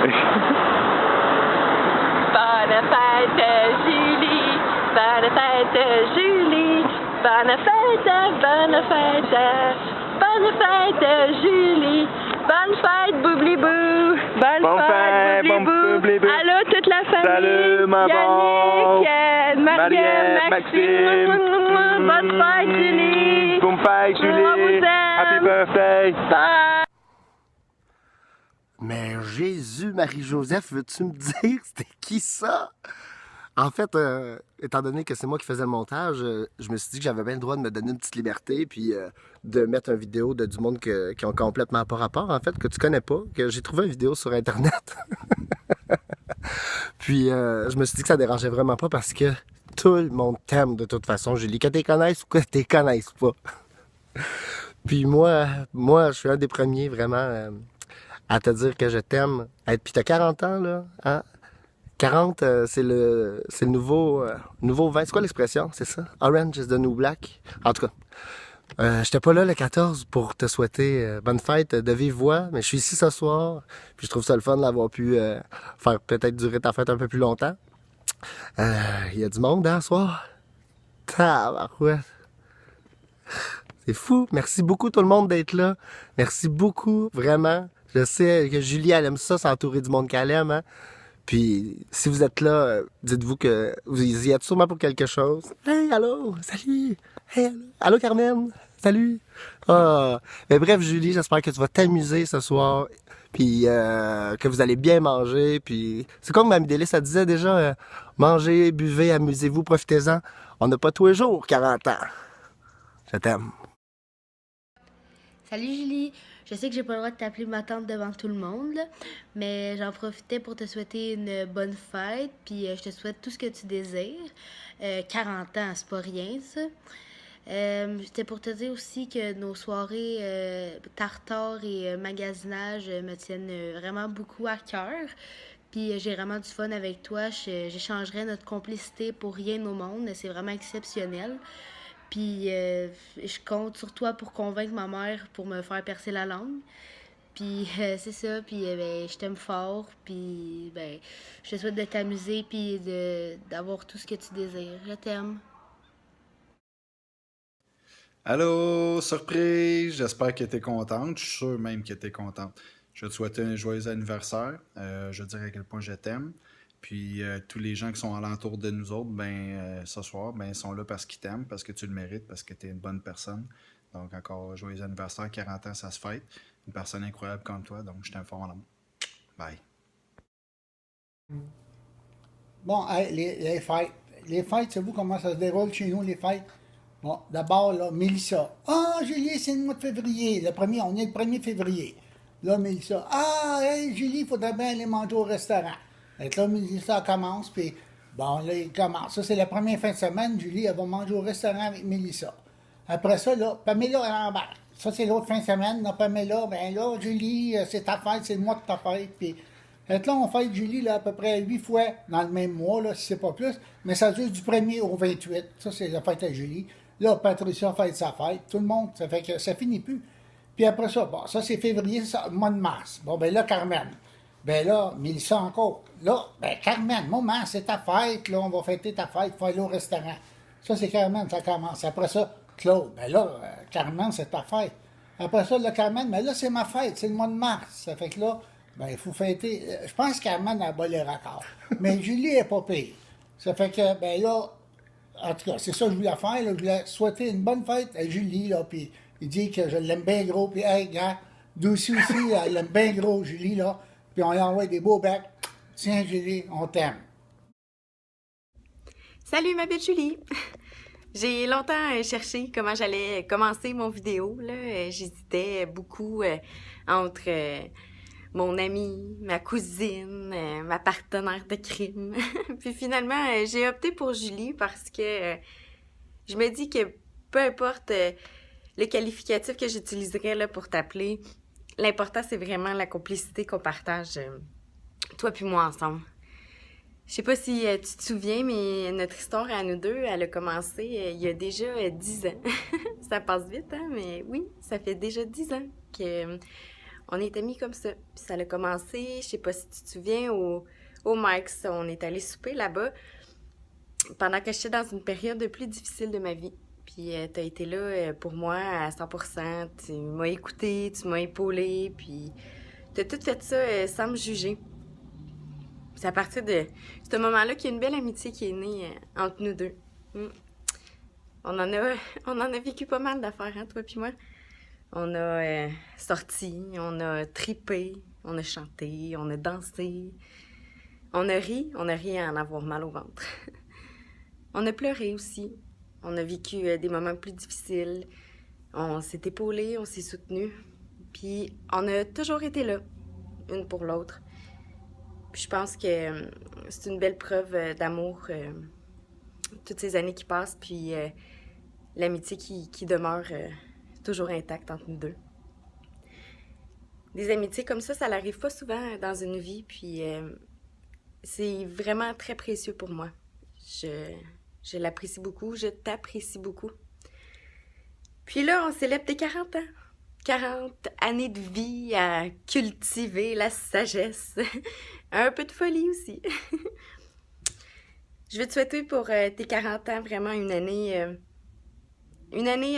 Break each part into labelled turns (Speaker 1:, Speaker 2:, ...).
Speaker 1: Bonne fête, Julie! Bonne fête, Julie! Bonne fête, bonne fête! Bonne fête, Julie! Bonne fête, Boublibou! Bonne fête, Boublibou! Allô, toute la famille!
Speaker 2: Salut, maman!
Speaker 1: Yannick, Marielle, Maxime! Bonne fête, Julie!
Speaker 2: Bonne fête, Julie!
Speaker 1: On vous aime.
Speaker 2: Happy birthday!
Speaker 1: Bye!
Speaker 3: Mais Jésus, Marie-Joseph, veux-tu me dire c'était qui ça? En fait, étant donné que c'est moi qui faisais le montage, je me suis dit que j'avais bien le droit de me donner une petite liberté puis de mettre une vidéo de du monde qui ont complètement pas rapport, en fait, que tu connais pas, que j'ai trouvé une vidéo sur Internet. Puis je me suis dit que ça dérangeait vraiment pas parce que tout le monde t'aime de toute façon, Julie, que t'es connaisses ou que t'es connaisses pas. Puis moi, je suis un des premiers vraiment à te dire que je t'aime. Puis t'as 40 ans, là, hein? 40, c'est le nouveau vin. C'est quoi l'expression? C'est ça? Orange is the new black. En tout cas, j'étais pas là le 14 pour te souhaiter bonne fête de vive voix, mais je suis ici ce soir. Puis je trouve ça le fun d'avoir pu faire peut-être durer ta fête un peu plus longtemps. Il y a du monde, hein, ce soir? Tabarouette. C'est fou. Merci beaucoup tout le monde d'être là. Merci beaucoup, vraiment. Je sais que Julie, elle aime ça, s'entourer du monde qu'elle aime, hein. Puis, si vous êtes là, dites-vous que vous y êtes sûrement pour quelque chose. Hey, allô, salut! Hey, allô, Carmen, salut! Ah, mais bref, Julie, j'espère que tu vas t'amuser ce soir, puis que vous allez bien manger, puis c'est comme Mamie Délice, ça disait déjà, mangez, buvez, amusez-vous, profitez-en. On n'a pas tous les jours 40 ans. Je t'aime.
Speaker 4: Salut Julie, je sais que j'ai pas le droit de t'appeler ma tante devant tout le monde, là, mais j'en profitais pour te souhaiter une bonne fête, puis je te souhaite tout ce que tu désires. 40 ans, c'est pas rien ça. C'était pour te dire aussi que nos soirées tartare et magasinage me tiennent vraiment beaucoup à cœur. Puis j'ai vraiment du fun avec toi. J'échangerais notre complicité pour rien au monde. C'est vraiment exceptionnel. Puis je compte sur toi pour convaincre ma mère pour me faire percer la langue. Puis c'est ça, puis ben, je t'aime fort, puis ben, je te souhaite de t'amuser, puis d'avoir tout ce que tu désires. Je t'aime.
Speaker 5: Allô, surprise! J'espère que tu es contente. Je suis sûr même que tu es contente. Je vais te souhaiter un joyeux anniversaire. Je veux dire à quel point je t'aime. Puis tous les gens qui sont alentour de nous autres, ce soir, ils sont là parce qu'ils t'aiment, parce que tu le mérites, parce que tu es une bonne personne. Donc encore joyeux anniversaire, 40 ans, ça se fête. Une personne incroyable comme toi, donc je t'aime fort en amour. Bye.
Speaker 6: Bon, hey, les fêtes. Les fêtes, savez-vous comment ça se déroule chez nous, les fêtes? Bon, d'abord, là, Mélissa. Ah, Julie, c'est le mois de février. On est le 1er février. Là, Mélissa. Ah, hey, Julie, il faudrait bien aller manger au restaurant. Et là, Mélissa commence, puis bon, là, il commence. Ça, c'est la première fin de semaine. Julie, elle va manger au restaurant avec Mélissa. Après ça, là, Pamela, elle embarque. Ça, c'est l'autre fin de semaine. Là, Pamela, ben là, Julie, c'est ta fête, c'est le mois de ta fête. Puis, là, on fête Julie, là, à peu près 8 fois dans le même mois, là, si c'est pas plus. Mais ça dure du 1er au 28. Ça, c'est la fête à Julie. Là, Patricia fête sa fête. Tout le monde, ça fait que ça finit plus. Puis après ça, bon, ça, c'est février, ça, mois de mars. Bon, ben là, Carmen. Ben là, Mélissa encore. Là, ben Carmen, maman, c'est ta fête, là, on va fêter ta fête, faut aller au restaurant. Ça, c'est Carmen, ça commence. Après ça, Claude, ben là, Carmen, c'est ta fête. Après ça, là, Carmen, ben là, c'est ma fête, c'est le mois de mars. Ça fait que là, ben, il faut fêter. Je pense que Carmen a bas les raccords. Mais Julie est pas pire. Ça fait que, ben là, en tout cas, c'est ça que je voulais faire, là. Je voulais souhaiter une bonne fête à Julie, là, puis il dit que je l'aime bien gros, puis hey, gars, Doucy aussi, elle l'aime bien gros, Julie, là. Puis on lui envoie des beaux becs. Tiens, Julie, on t'aime.
Speaker 7: Salut, ma belle Julie! J'ai longtemps cherché comment j'allais commencer mon vidéo, là. J'hésitais beaucoup entre mon amie, ma cousine, ma partenaire de crime. Puis finalement, j'ai opté pour Julie parce que je me dis que peu importe le qualificatif que j'utiliserais là, pour t'appeler, l'important, c'est vraiment la complicité qu'on partage, toi puis moi, ensemble. Je sais pas si tu te souviens, mais notre histoire à nous deux, elle a commencé il y a déjà 10 ans. Ça passe vite, hein? Mais oui, ça fait déjà 10 ans que on est amis comme ça. Puis ça a commencé, je sais pas si tu te souviens, au Mike's. On est allé souper là-bas pendant que j'étais dans une période plus difficile de ma vie. Puis t'as été là pour moi à 100%. Tu m'as écouté, tu m'as épaulé, puis t'as tout fait ça sans me juger. C'est à partir de ce moment-là qu'il y a une belle amitié qui est née entre nous deux. On en a vécu pas mal d'affaires, hein, toi puis moi. On a sorti, on a tripé, on a chanté, on a dansé. On a ri à en avoir mal au ventre. On a pleuré aussi. On a vécu des moments plus difficiles. On s'est épaulés, on s'est soutenus. Puis on a toujours été là, une pour l'autre. Puis je pense que c'est une belle preuve d'amour, toutes ces années qui passent, puis l'amitié qui demeure toujours intacte entre nous deux. Des amitiés comme ça n'arrive pas souvent dans une vie, puis c'est vraiment très précieux pour moi. Je l'apprécie beaucoup, je t'apprécie beaucoup. Puis là, on célèbre tes 40 ans. 40 années de vie à cultiver la sagesse. Un peu de folie aussi. Je veux te souhaiter pour tes 40 ans vraiment une année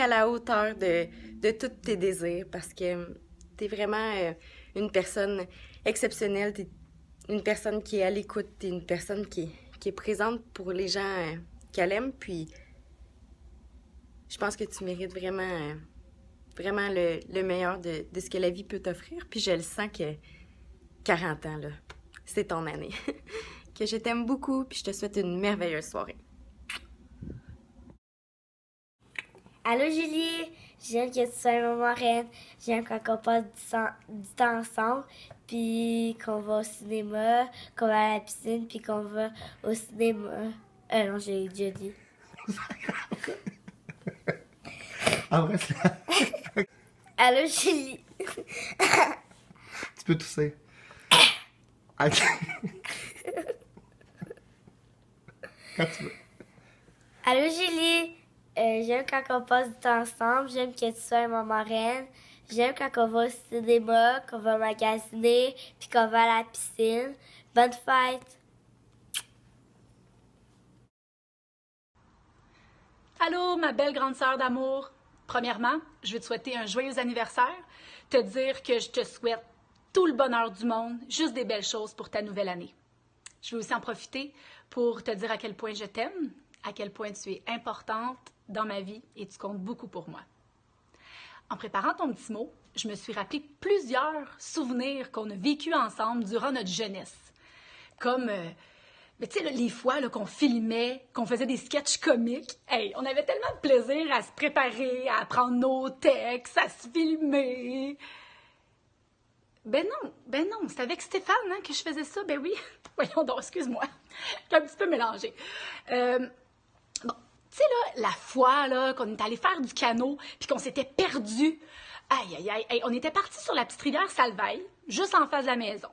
Speaker 7: à la hauteur de tous tes désirs, parce que t'es vraiment une personne exceptionnelle, t'es une personne qui est à l'écoute, t'es une personne qui est présente pour les gens qu'elle aime, puis je pense que tu mérites vraiment le meilleur de ce que la vie peut t'offrir, puis je le sens que 40 ans, là, c'est ton année. Que je t'aime beaucoup, puis je te souhaite une merveilleuse soirée.
Speaker 8: Allô Julie, j'aime que tu sois ma marraine. J'aime quand on passe du temps ensemble, puis qu'on va au cinéma, qu'on va à la piscine, puis qu'on va au cinéma. Non, j'ai déjà dit. Allô Julie.
Speaker 3: Tu peux tousser. Ok. Quand tu veux.
Speaker 8: Allô Julie. J'aime quand on passe du temps ensemble. J'aime que tu sois ma marraine. J'aime quand on va au cinéma, qu'on va magasiner, puis qu'on va à la piscine. Bonne fête!
Speaker 1: Allô, ma belle grande sœur d'amour. Premièrement, je veux te souhaiter un joyeux anniversaire, te dire que je te souhaite tout le bonheur du monde, juste des belles choses pour ta nouvelle année. Je veux aussi en profiter pour te dire à quel point je t'aime, à quel point tu es importante dans ma vie et tu comptes beaucoup pour moi. En préparant ton petit mot, je me suis rappelé plusieurs souvenirs qu'on a vécus ensemble durant notre jeunesse. Comme, tu sais, les fois là, qu'on filmait, qu'on faisait des sketchs comiques. Hey, on avait tellement de plaisir à se préparer, à apprendre nos textes, à se filmer. Ben non, c'est avec Stéphane hein, que je faisais ça, ben oui. Voyons donc, excuse-moi, je suis un petit peu mélangée. Bon, tu sais là, la fois là, qu'on est allé faire du canot, puis qu'on s'était perdu. Aïe, on était partis sur la petite rivière Salveille, juste en face de la maison.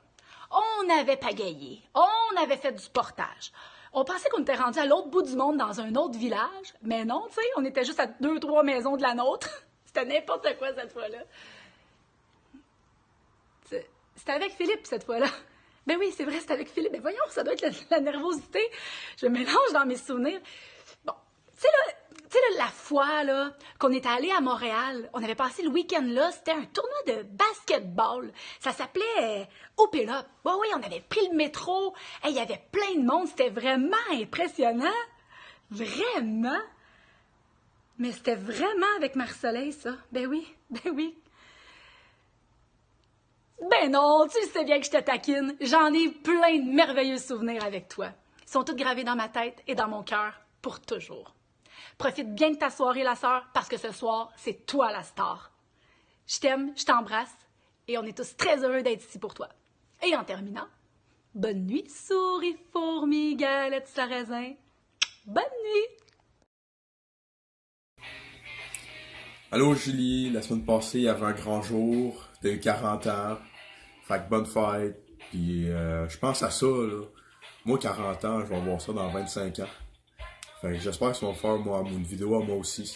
Speaker 1: On avait pagayé, on avait fait du portage. On pensait qu'on était rendu à l'autre bout du monde dans un autre village, mais non, tu sais, on était juste à 2-3 maisons de la nôtre. C'était n'importe quoi cette fois-là. C'était avec Philippe cette fois-là. Ben oui, c'est vrai, c'était avec Philippe. Ben voyons, ça doit être la nervosité. Je mélange dans mes souvenirs. Bon, tu sais là, la fois là, qu'on était allé à Montréal, on avait passé le week-end là, c'était un tournoi de basketball. Ça s'appelait Opéra. Ben oui, on avait pris le métro. Il y avait plein de monde. C'était vraiment impressionnant. Vraiment. Mais c'était vraiment avec Marie-Soleil, ça. Ben oui. Ben non, tu sais bien que je te taquine. J'en ai plein de merveilleux souvenirs avec toi. Ils sont tous gravés dans ma tête et dans mon cœur pour toujours. Profite bien de ta soirée, la sœur, parce que ce soir, c'est toi la star. Je t'aime, je t'embrasse et on est tous très heureux d'être ici pour toi. Et en terminant, bonne nuit, souris, fourmi, galette, sarrasin. Bonne nuit!
Speaker 9: Allô Julie, la semaine passée, il y avait un grand jour, t'as eu 40 ans, fait que bonne fête, puis je pense à ça, là. Moi, 40 ans, je vais voir ça dans 25 ans. Fait que j'espère qu'ils vont faire une vidéo à moi aussi.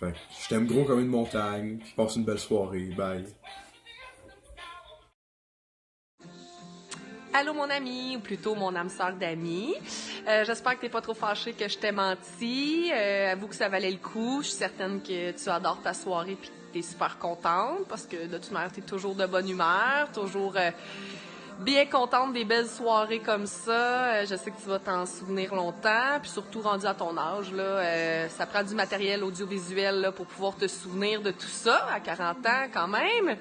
Speaker 9: Fait que je t'aime gros comme une montagne, puis passe une belle soirée, bye.
Speaker 10: Allô mon ami, ou plutôt mon âme sœur d'amis. J'espère que t'es pas trop fâché que je t'ai menti. Avoue que ça valait le coup. Je suis certaine que tu adores ta soirée puis que t'es super contente parce que de toute manière, t'es toujours de bonne humeur, toujours bien contente des belles soirées comme ça. Je sais que tu vas t'en souvenir longtemps, puis surtout rendu à ton âge, là, ça prend du matériel audiovisuel là, pour pouvoir te souvenir de tout ça à 40 ans quand même.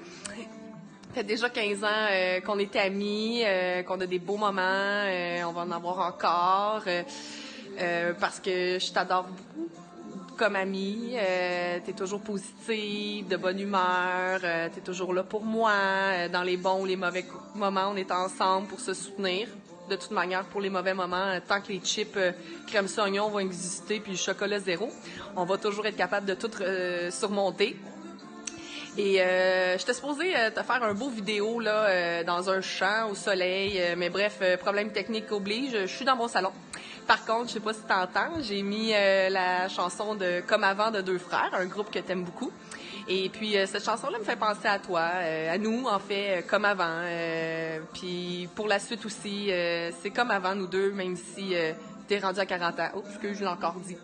Speaker 10: Ça fait déjà 15 ans qu'on est amis, qu'on a des beaux moments, on va en avoir encore, parce que je t'adore beaucoup comme amie. T'es toujours positive, de bonne humeur, t'es toujours là pour moi. Dans les bons ou les mauvais moments, on est ensemble pour se soutenir. De toute manière, pour les mauvais moments, tant que les chips crème oignon vont exister puis le chocolat zéro, on va toujours être capable de tout surmonter. Et j'étais supposée te faire un beau vidéo là dans un champ au soleil, mais bref, problème technique oblige, je suis dans mon salon. Par contre, je sais pas si t'entends, j'ai mis la chanson de Comme avant de Deux Frères, un groupe que t'aimes beaucoup. Et puis cette chanson-là me fait penser à toi, à nous en fait, comme avant. Puis pour la suite aussi, c'est comme avant nous deux, même si t'es rendu à 40 ans. Oh, excuse, je l'ai encore dit.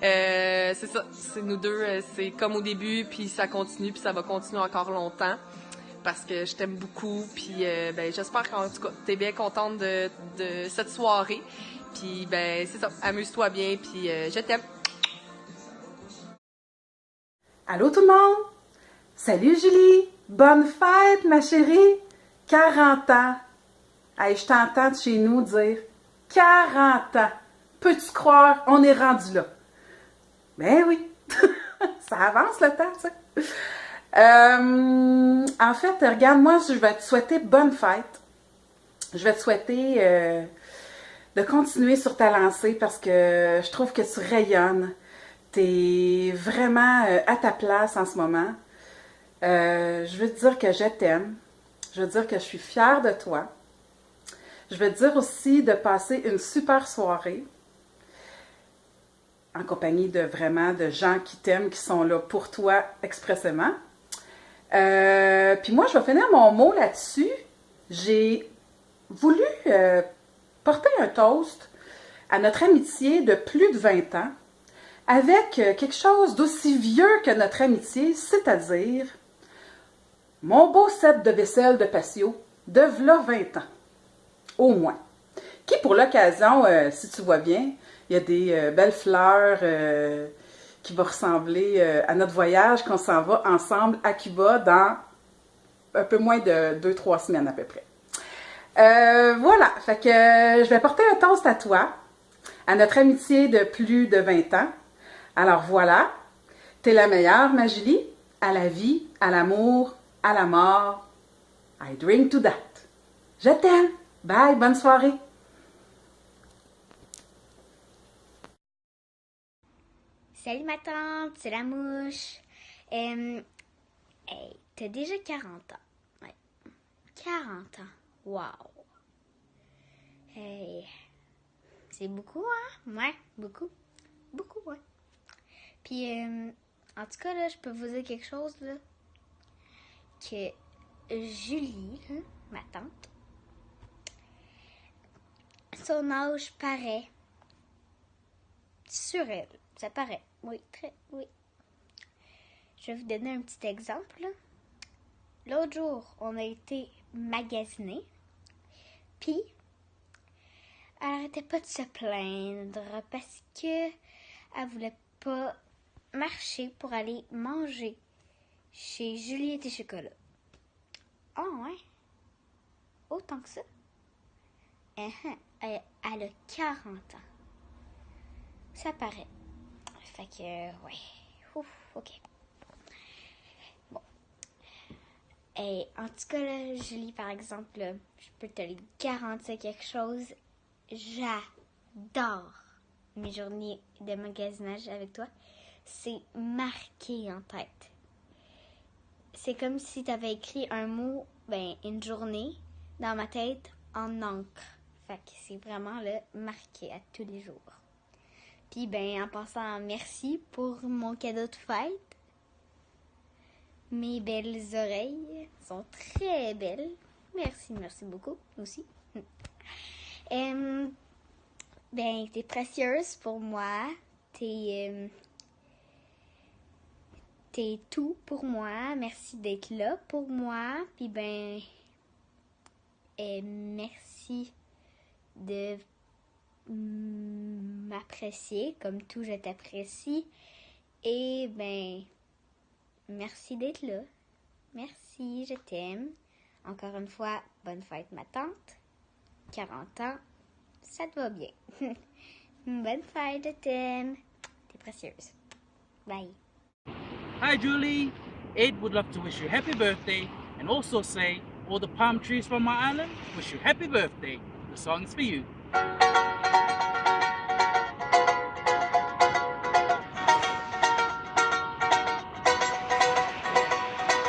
Speaker 10: C'est ça, c'est nous deux, c'est comme au début, puis ça continue, puis ça va continuer encore longtemps, parce que je t'aime beaucoup, puis ben, j'espère qu'en tout cas, t'es bien contente de cette soirée, puis ben c'est ça, amuse-toi bien, puis je t'aime.
Speaker 11: Allô tout le monde! Salut Julie! Bonne fête ma chérie! 40 ans! Hey, je t'entends de chez nous dire 40 ans! Peux-tu croire, on est rendu là? Ben oui, ça avance le temps, ça. En fait, regarde, moi, je vais te souhaiter bonne fête. Je vais te souhaiter de continuer sur ta lancée parce que je trouve que tu rayonnes. T'es vraiment à ta place en ce moment. Je veux te dire que je t'aime. Je veux te dire que je suis fière de toi. Je veux te dire aussi de passer une super soirée en compagnie de vraiment de gens qui t'aiment, qui sont là pour toi expressément. Puis moi, je vais finir mon mot là-dessus. J'ai voulu porter un toast à notre amitié de plus de 20 ans avec quelque chose d'aussi vieux que notre amitié, c'est-à-dire mon beau set de vaisselle de patio de v'là 20 ans, au moins. Qui, pour l'occasion, si tu vois bien, il y a des belles fleurs qui vont ressembler à notre voyage qu'on s'en va ensemble à Cuba dans un peu moins de 2-3 semaines à peu près. Voilà, fait que je vais porter un toast à toi, à notre amitié de plus de 20 ans. Alors voilà, t'es la meilleure, ma Julie, à la vie, à l'amour, à la mort. I drink to that. Je t'aime. Bye, bonne soirée.
Speaker 8: Salut ma tante, c'est la mouche. Hey, t'as déjà 40 ans. Ouais. 40 ans. Wow. Hey. C'est beaucoup, hein? Ouais, beaucoup. Beaucoup, ouais. Puis, en tout cas, là, je peux vous dire quelque chose, là. Que Julie, hein, ma tante, son âge paraît sur elle. Ça paraît. Oui, très, oui. Je vais vous donner un petit exemple, là. L'autre jour, on a été magasiner, puis elle arrêtait pas de se plaindre parce que elle voulait pas marcher pour aller manger chez Juliette et Chocolat. Ah ouais? Autant que ça? Elle a 40 ans. Ça paraît. Fait que, ouais. Ouf, ok. Bon. Et en tout cas, là, Julie, par exemple, là, je peux te le garantir quelque chose. J'adore mes journées de magasinage avec toi. C'est marqué en tête. C'est comme si tu avais écrit un mot, une journée, dans ma tête en encre. Fait que c'est vraiment le marqué à tous les jours. Puis, en passant, merci pour mon cadeau de fête. Mes belles oreilles sont très belles. Merci beaucoup aussi. Ben, t'es précieuse pour moi. T'es tout pour moi. Merci d'être là pour moi. Puis ben, merci de m'apprécier comme tout, je t'apprécie. Et ben, merci d'être là. Merci, je t'aime. Encore une fois, bonne fête ma tante. 40 ans, ça te va bien. Bonne fête, je t'aime. T'es précieuse. Bye.
Speaker 12: Hi Julie, Ed would love to wish you happy birthday and also say all the palm trees from my island wish you happy birthday. The song is for you.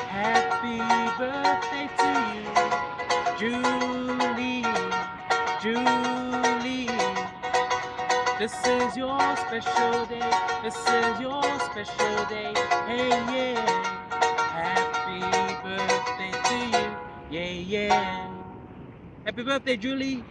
Speaker 12: Happy birthday to you, Julie, Julie. This is your special day, this is your special day, hey yeah. Happy birthday to you, yeah yeah. Happy birthday, Julie.